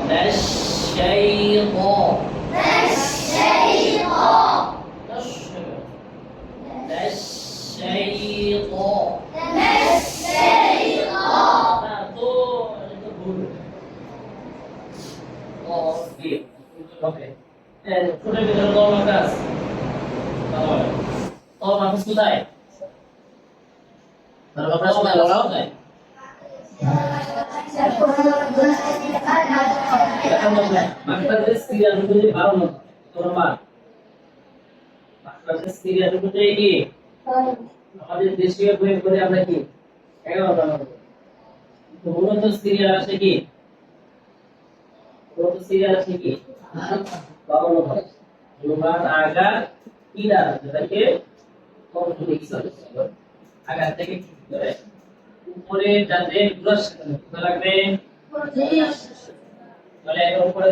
الشيطان আমাদের দেশীয় বই করে আমরা কি 11টা নম্বর তো মূলত সিরিয়াল আসে কি জুমার আগা ইলা যেটাকে কমপ্লেক্স আগা থেকে ঠিক করে উপরে যাতে ব্রাশ লাগবে তাহলে এর উপরে